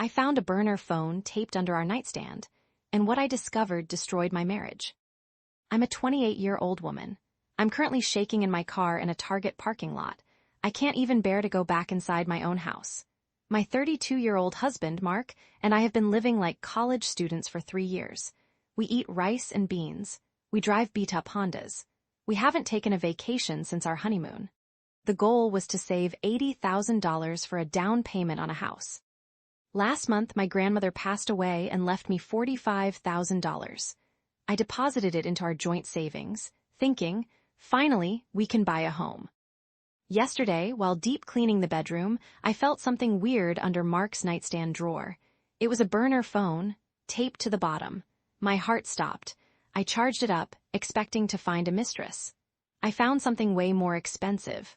I found a burner phone taped under our nightstand, and what I discovered destroyed my marriage. I'm a 28-year-old woman. I'm currently shaking in my car in a Target parking lot. I can't even bear to go back inside my own house. My 32-year-old husband, Mark, and I have been living like college students for 3 years. We eat rice and beans. We drive beat-up Hondas. We haven't taken a vacation since our honeymoon. The goal was to save $80,000 for a down payment on a house. Last month, my grandmother passed away and left me $45,000. I deposited it into our joint savings, thinking, finally, we can buy a home. Yesterday, while deep cleaning the bedroom, I felt something weird under Mark's nightstand drawer. It was a burner phone, taped to the bottom. My heart stopped. I charged it up, expecting to find a mistress. I found something way more expensive.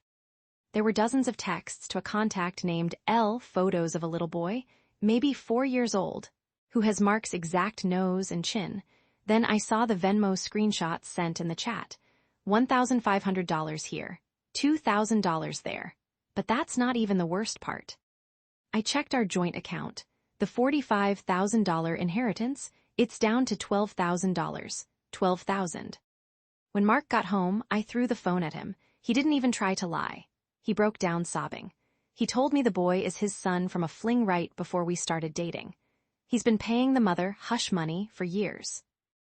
There were dozens of texts to a contact named L, photos of a little boy, maybe 4 years old, who has Mark's exact nose and chin. Then I saw the Venmo screenshots sent in the chat. $1,500 here, $2,000 there. But that's not even the worst part. I checked our joint account. The $45,000 inheritance, it's down to $12,000. $12,000. When Mark got home, I threw the phone at him. He didn't even try to lie. He broke down sobbing. He told me the boy is his son from a fling right before we started dating. He's been paying the mother hush money for years.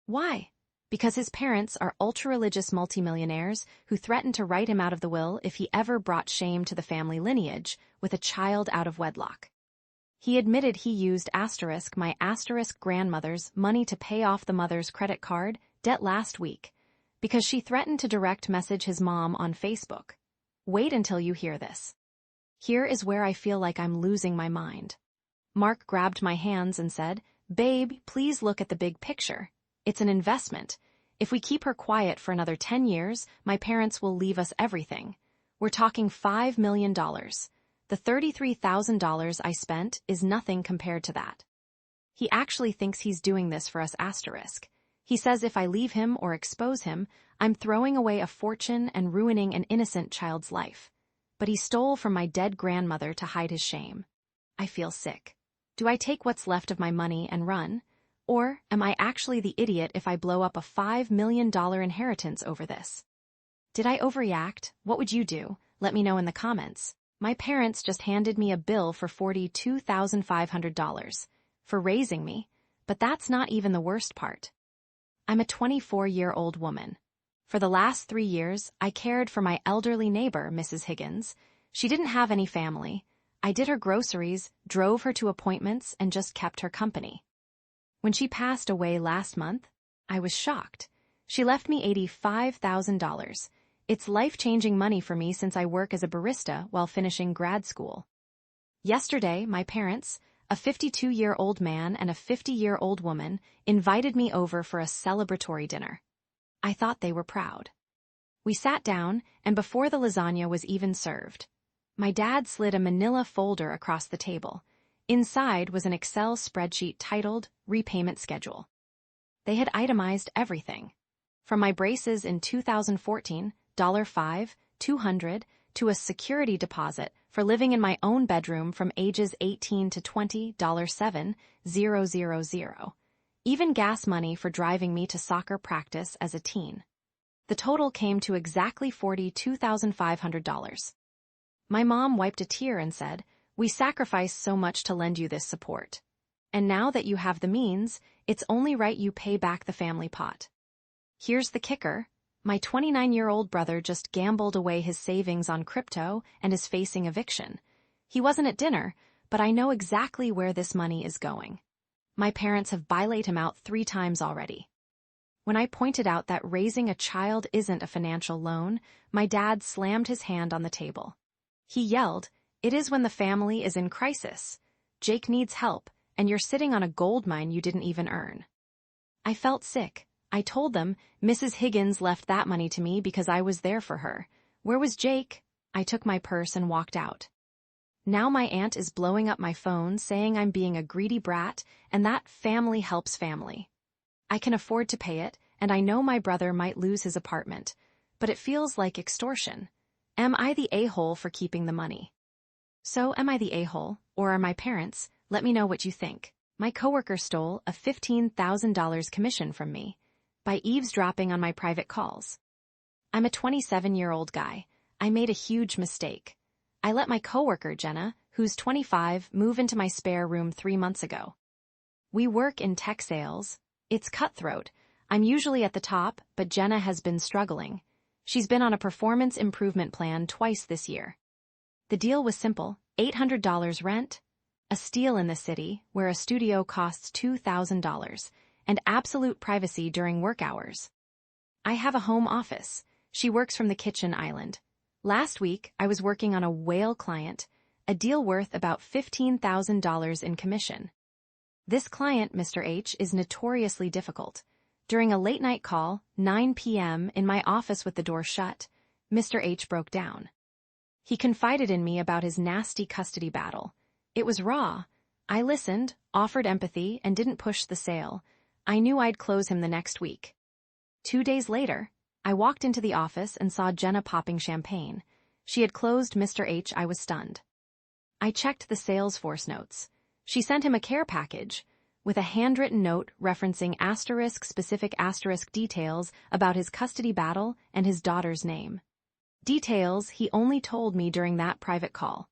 Why? Because his parents are ultra-religious multimillionaires who threatened to write him out of the will if he ever brought shame to the family lineage with a child out of wedlock. He admitted he used my grandmother's money to pay off the mother's credit card debt last week because she threatened to direct message his mom on Facebook. Wait until you hear this. Here is where I feel like I'm losing my mind. Mark grabbed my hands and said, "Babe, please look at the big picture. It's an investment. If we keep her quiet for another 10 years, my parents will leave us everything. We're talking $5 million. The $33,000 I spent is nothing compared to that." He actually thinks he's doing this for us. He says if I leave him or expose him, I'm throwing away a fortune and ruining an innocent child's life. But he stole from my dead grandmother to hide his shame. I feel sick. Do I take what's left of my money and run? Or am I actually the idiot if I blow up a $5 million inheritance over this? Did I overreact? What would you do? Let me know in the comments. My parents just handed me a bill for $42,500 for raising me, but that's not even the worst part. I'm a 24-year-old woman. For the last 3 years, I cared for my elderly neighbor, Mrs. Higgins. She didn't have any family. I did her groceries, drove her to appointments, and just kept her company. When she passed away last month, I was shocked. She left me $85,000. It's life-changing money for me since I work as a barista while finishing grad school. Yesterday, my parents, a 52-year-old man and a 50-year-old woman, invited me over for a celebratory dinner. I thought they were proud. We sat down, and before the lasagna was even served, my dad slid a manila folder across the table. Inside was an Excel spreadsheet titled Repayment Schedule. They had itemized everything. From my braces in 2014, $5, $200, to a security deposit for living in my own bedroom from ages 18 to 20, $7, $000. Even gas money for driving me to soccer practice as a teen. The total came to exactly $42,500. My mom wiped a tear and said, "We sacrificed so much to lend you this support. And now that you have the means, it's only right you pay back the family pot." Here's the kicker. My 29-year-old brother just gambled away his savings on crypto and is facing eviction. He wasn't at dinner, but I know exactly where this money is going. My parents have bailout him out 3 times already. When I pointed out that raising a child isn't a financial loan, my dad slammed his hand on the table. He yelled, "It is when the family is in crisis. Jake needs help, and you're sitting on a gold mine you didn't even earn." I felt sick. I told them Mrs. Higgins left that money to me because I was there for her. Where was Jake? I took my purse and walked out. Now my aunt is blowing up my phone saying I'm being a greedy brat and that family helps family. I can afford to pay it, and I know my brother might lose his apartment, but it feels like extortion. Am I the a-hole for keeping the money? So am I the a-hole, or are my parents, Let me know what you think. My coworker stole a $15,000 commission from me by eavesdropping on my private calls. I'm a 27-year-old guy. I made a huge mistake. I let my coworker, Jenna, who's 25, move into my spare room 3 months ago. We work in tech sales. It's cutthroat. I'm usually at the top, but Jenna has been struggling. She's been on a performance improvement plan twice this year. The deal was simple: $800 rent, a steal in the city where a studio costs $2,000, and absolute privacy during work hours. I have a home office. She works from the kitchen island. Last week, I was working on a whale client, a deal worth about $15,000 in commission. This client, Mr. H, is notoriously difficult. During a late-night call, 9 p.m., in my office with the door shut, Mr. H broke down. He confided in me about his nasty custody battle. It was raw. I listened, offered empathy, and didn't push the sale. I knew I'd close him the next week. 2 days later, I walked into the office and saw Jenna popping champagne. She had closed Mr. H. I was stunned. I checked the Salesforce notes. She sent him a care package with a handwritten note referencing *specific details about his custody battle and his daughter's name. Details he only told me during that private call.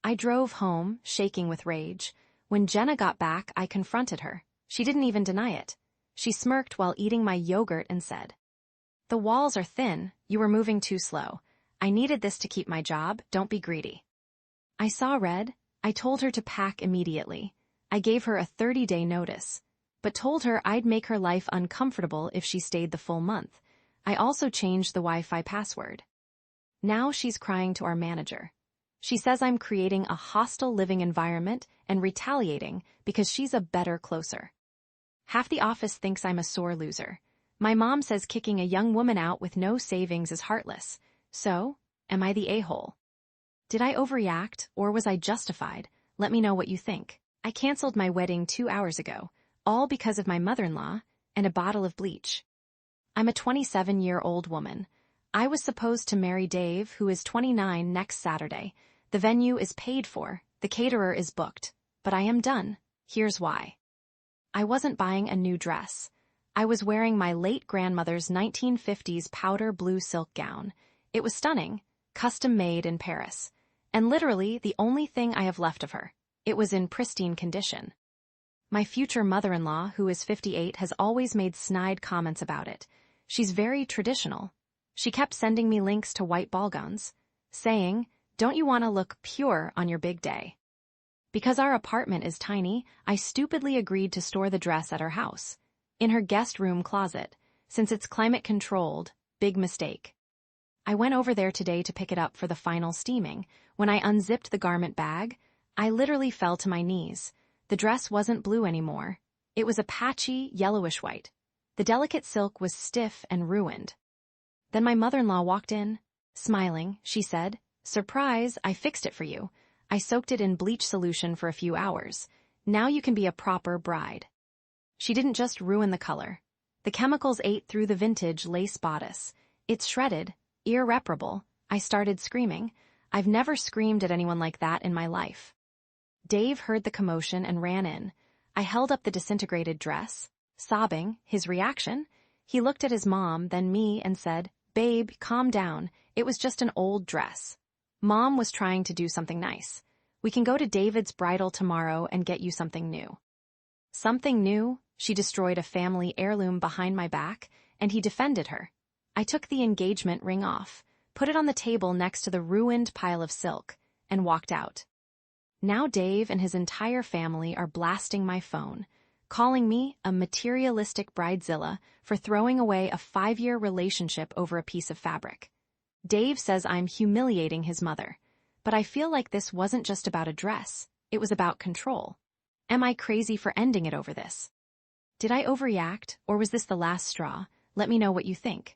I drove home, shaking with rage. When Jenna got back, I confronted her. She didn't even deny it. She smirked while eating my yogurt and said, "The walls are thin. You were moving too slow. I needed this to keep my job. Don't be greedy." I saw red. I told her to pack immediately. I gave her a 30-day notice, but told her I'd make her life uncomfortable if she stayed the full month. I also changed the Wi-Fi password. Now she's crying to our manager. She says I'm creating a hostile living environment and retaliating because she's a better closer. Half the office thinks I'm a sore loser. My mom says kicking a young woman out with no savings is heartless. So, am I the a-hole? Did I overreact, or was I justified? Let me know what you think. I canceled my wedding 2 hours ago, all because of my mother-in-law and a bottle of bleach. I'm a 27-year-old woman. I was supposed to marry Dave, who is 29, next Saturday. The venue is paid for, the caterer is booked, but I am done. Here's why. I wasn't buying a new dress. I was wearing my late grandmother's 1950s powder blue silk gown. It was stunning, custom-made in Paris, and literally the only thing I have left of her. It was in pristine condition. My future mother-in-law, who is 58, has always made snide comments about it. She's very traditional. She kept sending me links to white ball gowns, saying, "Don't you want to look pure on your big day?" Because our apartment is tiny, I stupidly agreed to store the dress at her house, in her guest room closet, since it's climate-controlled. Big mistake. I went over there today to pick it up for the final steaming. When I unzipped the garment bag, I literally fell to my knees. The dress wasn't blue anymore. It was a patchy, yellowish white. The delicate silk was stiff and ruined. Then my mother-in-law walked in. Smiling, she said, "Surprise, I fixed it for you. I soaked it in bleach solution for a few hours. Now you can be a proper bride." She didn't just ruin the color. The chemicals ate through the vintage lace bodice. It's shredded, irreparable. I started screaming. I've never screamed at anyone like that in my life. Dave heard the commotion and ran in. I held up the disintegrated dress, sobbing. His reaction? He looked at his mom, then me, and said, "Babe, calm down. It was just an old dress. Mom was trying to do something nice. We can go to David's bridal tomorrow and get you something new." Something new? She destroyed a family heirloom behind my back, and he defended her. I took the engagement ring off, put it on the table next to the ruined pile of silk, and walked out. Now Dave and his entire family are blasting my phone, calling me a materialistic bridezilla for throwing away a 5-year relationship over a piece of fabric. Dave says I'm humiliating his mother, but I feel like this wasn't just about a dress, it was about control. Am I crazy for ending it over this? Did I overreact, or was this the last straw? Let me know what you think.